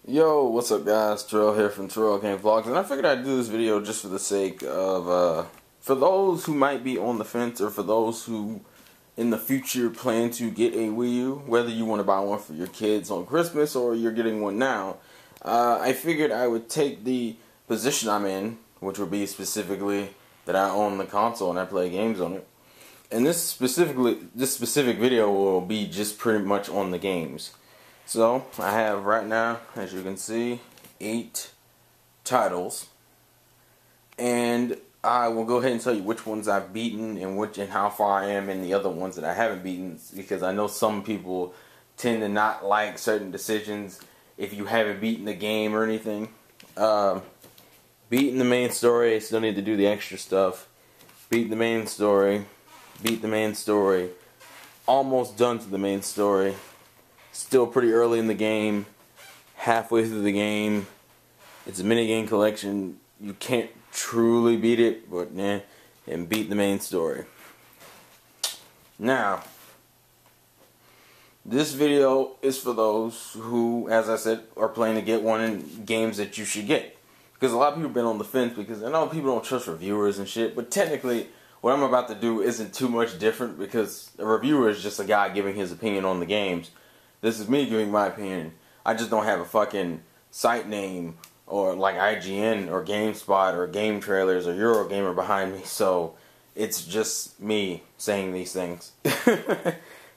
Yo, what's up guys? Terrell here from Terrell Game Vlogs, and I figured I'd do this video just for the sake of, for those who might be on the fence, or for those who in the future plan to get a Wii U, whether you want to buy one for your kids on Christmas or you're getting one now. I figured I would take the position I'm in, which would be specifically that I own the console and I play games on it. And this specific video will be just pretty much on the games. So, I have right now, as you can see, 8 titles, and I will go ahead and tell you which ones I've beaten and how far I am in the other ones that I haven't beaten, because I know some people tend to not like certain decisions if you haven't beaten the game or anything. Beating the main story, still need to do the extra stuff. Beat the main story, beat the main story, almost done to the main story. Still pretty early in the game, halfway through the game. It's a minigame collection. You can't truly beat it, but and beat the main story. Now, this video is for those who, as I said, are planning to get one in games that you should get. Because a lot of people have been on the fence, because I know people don't trust reviewers and shit, but technically, what I'm about to do isn't too much different, because a reviewer is just a guy giving his opinion on the games. This is me giving my opinion. I just don't have a fucking site name or like IGN or GameSpot or Game Trailers or Eurogamer behind me, so it's just me saying these things.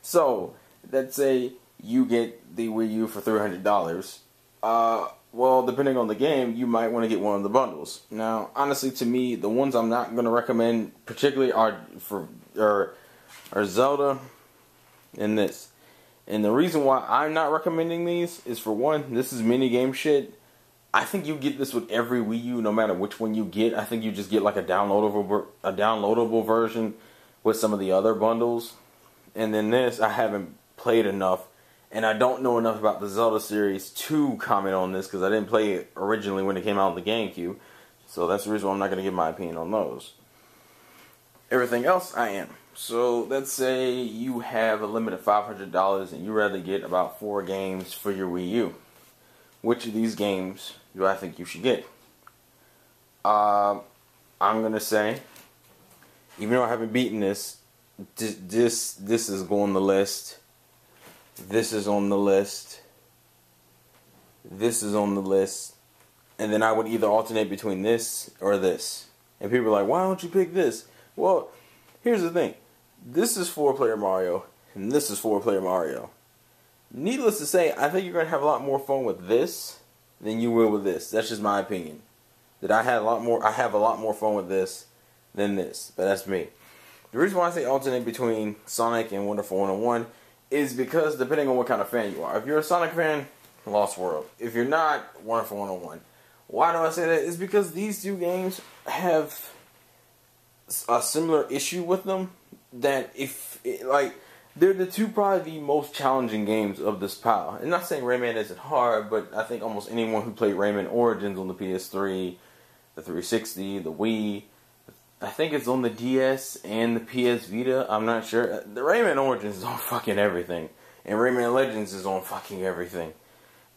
So, let's say you get the Wii U for $300. Well, depending on the game, you might want to get one of the bundles. Now, honestly, to me, the ones I'm not going to recommend particularly are Zelda and this. And the reason why I'm not recommending these is, for one, this is minigame shit. I think you get this with every Wii U, no matter which one you get. I think you just get like a downloadable version with some of the other bundles. And then this, I haven't played enough, and I don't know enough about the Zelda series to comment on this, because I didn't play it originally when it came out on the GameCube. So that's the reason why I'm not going to give my opinion on those. Everything else, I am. So, let's say you have a limit of $500 and you rather get about 4 games for your Wii U. Which of these games do I think you should get? I'm going to say, even though I haven't beaten this is on the list. This is on the list. This is on the list. And then I would either alternate between this or this. And people are like, why don't you pick this? Well, here's the thing. This is 4-player Mario, and this is 4-player Mario. Needless to say, I think you're going to have a lot more fun with this than you will with this. That's just my opinion. That I have a lot more fun with this than this. But that's me. The reason why I say alternate between Sonic and Wonderful 101 is because depending on what kind of fan you are. If you're a Sonic fan, Lost World. If you're not, Wonderful 101. Why do I say that? It's because these two games have a similar issue with them, that they're the two probably the most challenging games of this pile. I'm not saying Rayman isn't hard, but I think almost anyone who played Rayman Origins on the PS3, the 360, the Wii, I think it's on the DS and the PS Vita, I'm not sure. The Rayman Origins is on fucking everything, and Rayman Legends is on fucking everything.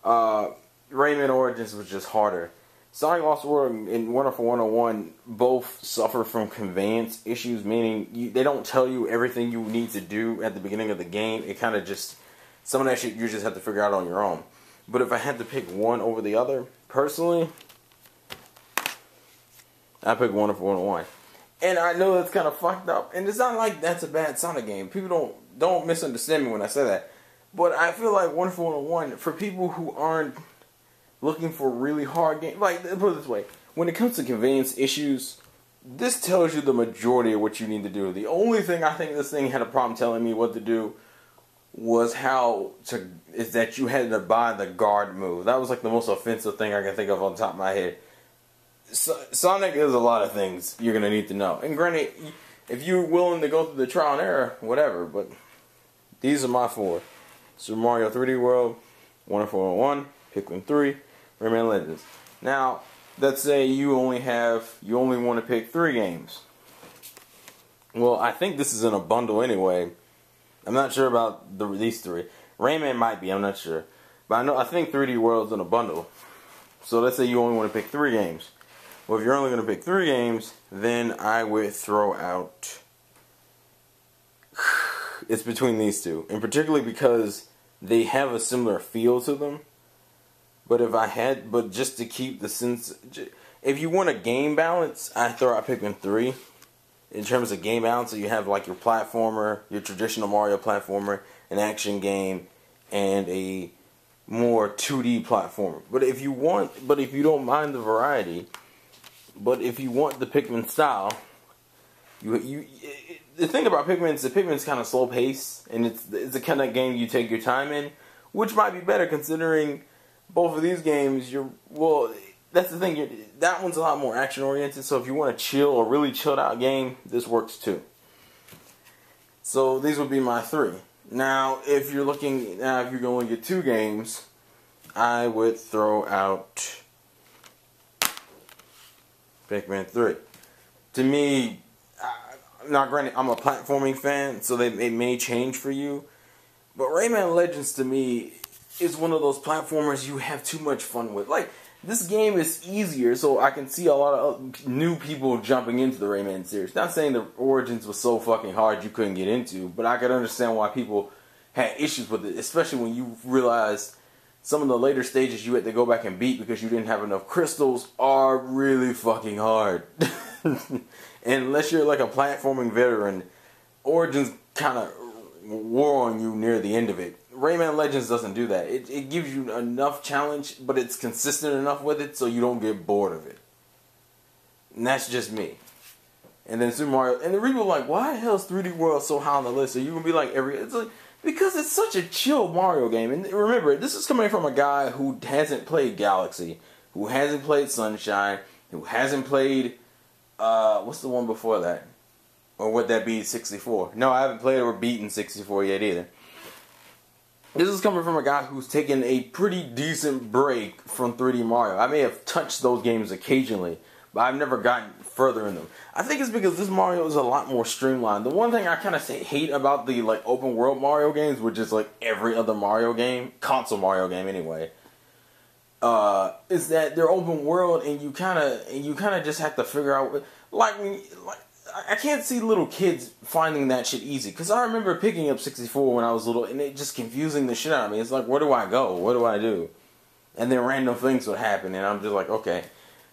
Rayman Origins was just harder. Sonic Lost World and Wonderful 101 both suffer from conveyance issues, meaning they don't tell you everything you need to do at the beginning of the game. It kind of just, some of that shit you just have to figure out on your own. But if I had to pick one over the other, personally, I pick Wonderful 101. And I know that's kind of fucked up, and it's not like that's a bad Sonic game. People don't misunderstand me when I say that. But I feel like Wonderful 101, for people who aren't looking for really hard games, like, put it this way, when it comes to conveyance issues, this tells you the majority of what you need to do. The only thing I think this thing had a problem telling me what to do was is that you had to buy the guard move. That was like the most offensive thing I can think of on the top of my head. Sonic is a lot of things you're going to need to know. And granted, if you're willing to go through the trial and error, whatever, but these are my 4. Super Mario 3D World, Wonderful 101, Pikmin 3, Rayman Legends. Now, let's say you only want to pick 3 games. Well, I think this is in a bundle anyway. I'm not sure about these 3. Rayman might be, I'm not sure. But But I think 3D World's in a bundle. So let's say you only want to pick 3 games. Well, if you're only going to pick 3 games, then I would throw out... It's between these two. And particularly because they have a similar feel to them. But just to keep the sense... If you want a game balance, I throw out Pikmin 3. In terms of game balance, so you have like your platformer, your traditional Mario platformer, an action game, and a more 2D platformer. But if you don't mind the variety, but if you want the Pikmin style, the thing about Pikmin is that Pikmin's kind of slow paced, and it's the kind of game you take your time in, which might be better considering both of these games. That's the thing. That one's a lot more action oriented. So if you want a chill, a really chilled out game, this works too. So these would be my 3. Now, if you're going to get 2 games, I would throw out Pikmin 3. To me, now granted, I'm a platforming fan, so it may change for you. But Rayman Legends to me is one of those platformers you have too much fun with. Like, this game is easier, so I can see a lot of new people jumping into the Rayman series. Not saying the Origins was so fucking hard you couldn't get into, but I could understand why people had issues with it, especially when you realized some of the later stages you had to go back and beat because you didn't have enough crystals are really fucking hard. And unless you're like a platforming veteran, Origins kind of wore on you near the end of it. Rayman Legends doesn't do that. It gives you enough challenge, but it's consistent enough with it so you don't get bored of it. And that's just me. And then Super Mario, and the people are like, why the hell is 3D World so high on the list? So you can be like it's like, because it's such a chill Mario game. And remember, this is coming from a guy who hasn't played Galaxy, who hasn't played Sunshine, who hasn't played what's the one before that? Or would that be 64? No, I haven't played or beaten 64 yet either. This is coming from a guy who's taken a pretty decent break from 3D Mario. I may have touched those games occasionally, but I've never gotten further in them. I think it's because this Mario is a lot more streamlined. The one thing I kind of hate about the like open world Mario games, which is like every other Mario game, console Mario game anyway, is that they're open world and you kind of just have to figure out I can't see little kids finding that shit easy. Because I remember picking up 64 when I was little, and it just confusing the shit out of me. It's like, where do I go? What do I do? And then random things would happen, and I'm just like, okay.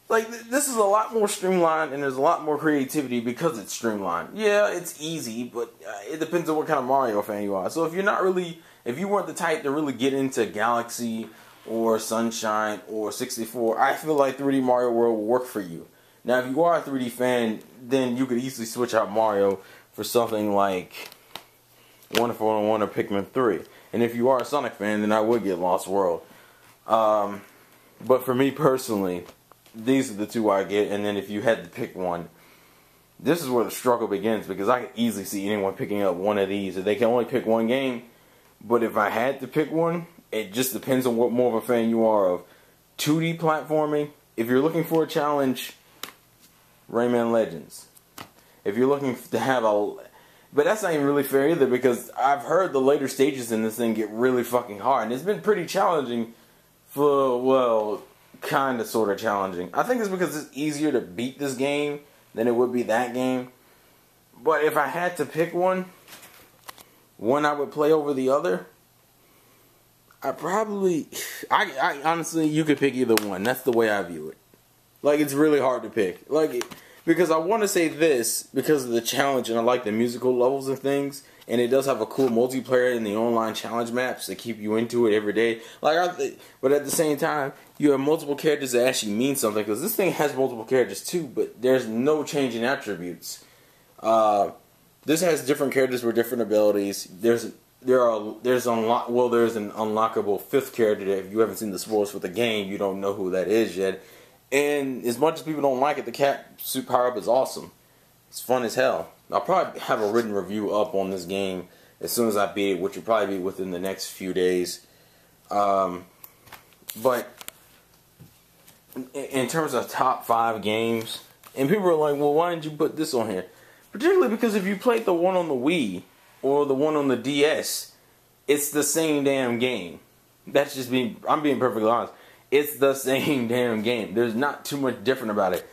Like, this is a lot more streamlined, and there's a lot more creativity because it's streamlined. Yeah, it's easy, but it depends on what kind of Mario fan you are. So if you weren't the type to really get into Galaxy, or Sunshine, or 64, I feel like 3D Mario World will work for you. Now, if you are a 3D fan, then you could easily switch out Mario for something like Wonderful 101 or Pikmin 3. And if you are a Sonic fan, then I would get Lost World. But for me personally, these are the 2 I get. And then if you had to pick one, this is where the struggle begins. Because I could easily see anyone picking up one of these. If they can only pick one game. But if I had to pick one, it just depends on what more of a fan you are of. 2D platforming, if you're looking for a challenge, Rayman Legends. If you're looking to have but that's not even really fair either, because I've heard the later stages in this thing get really fucking hard, and it's been pretty challenging kind of sort of challenging. I think it's because it's easier to beat this game than it would be that game. But if I had to pick one I would play over the other, I honestly, you could pick either one. That's the way I view it. Like, it's really hard to pick. Because I want to say this because of the challenge, and I like the musical levels and things, and it does have a cool multiplayer in the online challenge maps that keep you into it every day. But at the same time, you have multiple characters that actually mean something, because this thing has multiple characters too, but there's no change in attributes. This has different characters with different abilities. There's an unlockable 5th character that if you haven't seen the spoilers for the game, you don't know who that is yet. And as much as people don't like it, the cat suit power-up is awesome. It's fun as hell. I'll probably have a written review up on this game as soon as I beat it, which will probably be within the next few days. But in terms of top 5 games, and people are like, well, why didn't you put this on here? Particularly because if you played the one on the Wii or the one on the DS, it's the same damn game. That's just I'm being perfectly honest. It's the same damn game. There's not too much different about it.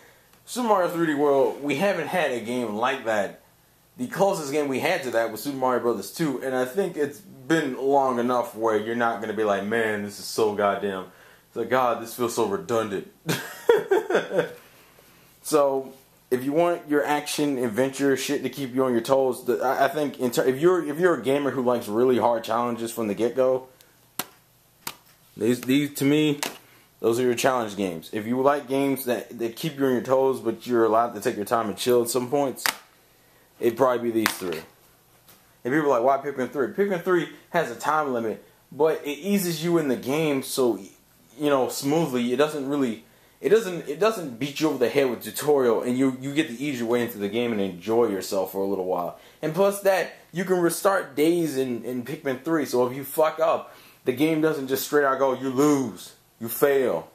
Super Mario 3D World, we haven't had a game like that. The closest game we had to that was Super Mario Bros. 2, and I think it's been long enough where you're not going to be like, man, this is so goddamn... It's like, God, this feels so redundant. So, if you want your action, adventure, shit to keep you on your toes, I think if you're a gamer who likes really hard challenges from the get-go, these to me, those are your challenge games. If you like games that keep you on your toes, but you're allowed to take your time and chill at some points, it'd probably be these three. And people are like, why Pikmin 3? Pikmin 3 has a time limit, but it eases you in the game so, you know, smoothly. It doesn't beat you over the head with tutorial, and you get to ease your way into the game and enjoy yourself for a little while. And plus that, you can restart days in Pikmin 3, so if you fuck up, the game doesn't just straight out go, you lose, you fail.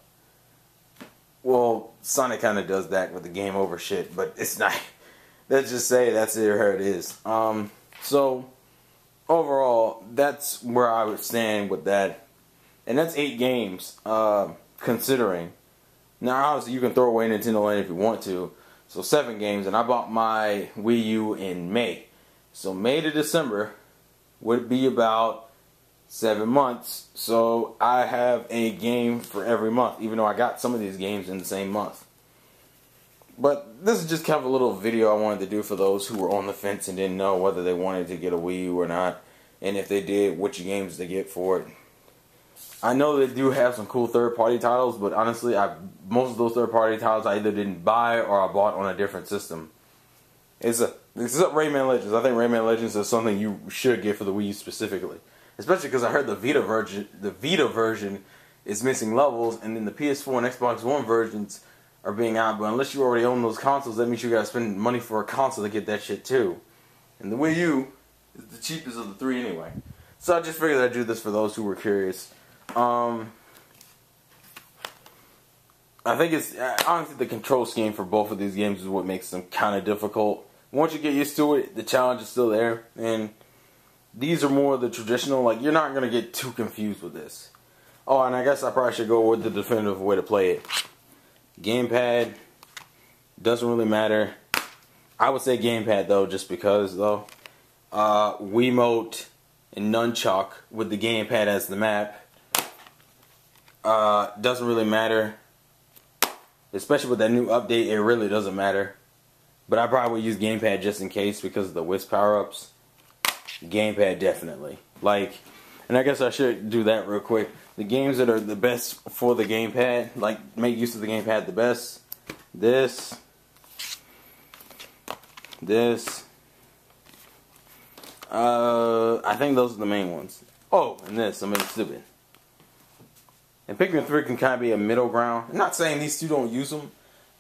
Well, Sonic kind of does that with the game over shit, but it's not. Let's just say that's it, how it is. So, overall, that's where I would stand with that. And that's 8 games, considering. Now, obviously, you can throw away Nintendo Land if you want to. So, 7 games, and I bought my Wii U in May. So, May to December would be about 7 months. So, I have a game for every month, even though I got some of these games in the same month. But this is just kind of a little video I wanted to do for those who were on the fence and didn't know whether they wanted to get a Wii U or not. And if they did, which games to get for it. I know they do have some cool third-party titles, but honestly, most of those third-party titles I either didn't buy or I bought on a different system. Except Rayman Legends. I think Rayman Legends is something you should get for the Wii U specifically. Especially because I heard the Vita version is missing levels, and then the PS4 and Xbox One versions are being out, but unless you already own those consoles, that means you gotta spend money for a console to get that shit too. And the Wii U is the cheapest of the 3 anyway. So I just figured I'd do this for those who were curious. I think it's honestly the control scheme for both of these games is what makes them kind of difficult. Once you get used to it, the challenge is still there, and these are more the traditional. Like, you're not gonna get too confused with this. Oh, and I guess I probably should go with the definitive way to play it. Gamepad doesn't really matter. I would say gamepad though, just because though. Wiimote and nunchuck with the gamepad as the map. Doesn't really matter. Especially with that new update, it really doesn't matter. But I probably would use gamepad just in case because of the Wisp power-ups. Gamepad definitely. Like, and I guess I should do that real quick. The games that are the best for the gamepad, like make use of the gamepad the best. This. I think those are the main ones. Oh, and this. I'm being stupid. And Pikmin 3 can kind of be a middle ground. I'm not saying these two don't use them,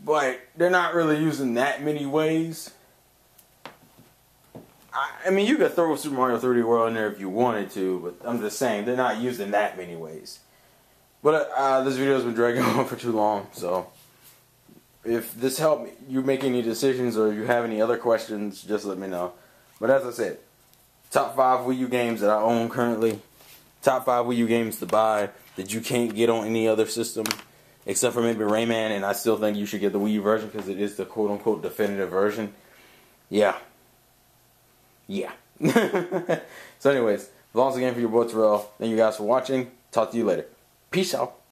but they're not really using that many ways. I mean, you could throw Super Mario 3D World in there if you wanted to, but I'm just saying, they're not used in that many ways. But this video has been dragging on for too long, so if this helped you make any decisions or you have any other questions, just let me know. But as I said, top 5 Wii U games that I own currently, top 5 Wii U games to buy that you can't get on any other system, except for maybe Rayman, and I still think you should get the Wii U version because it is the quote-unquote definitive version. Yeah. So anyways, once again for your boy Terrell, thank you guys for watching. Talk to you later. Peace out.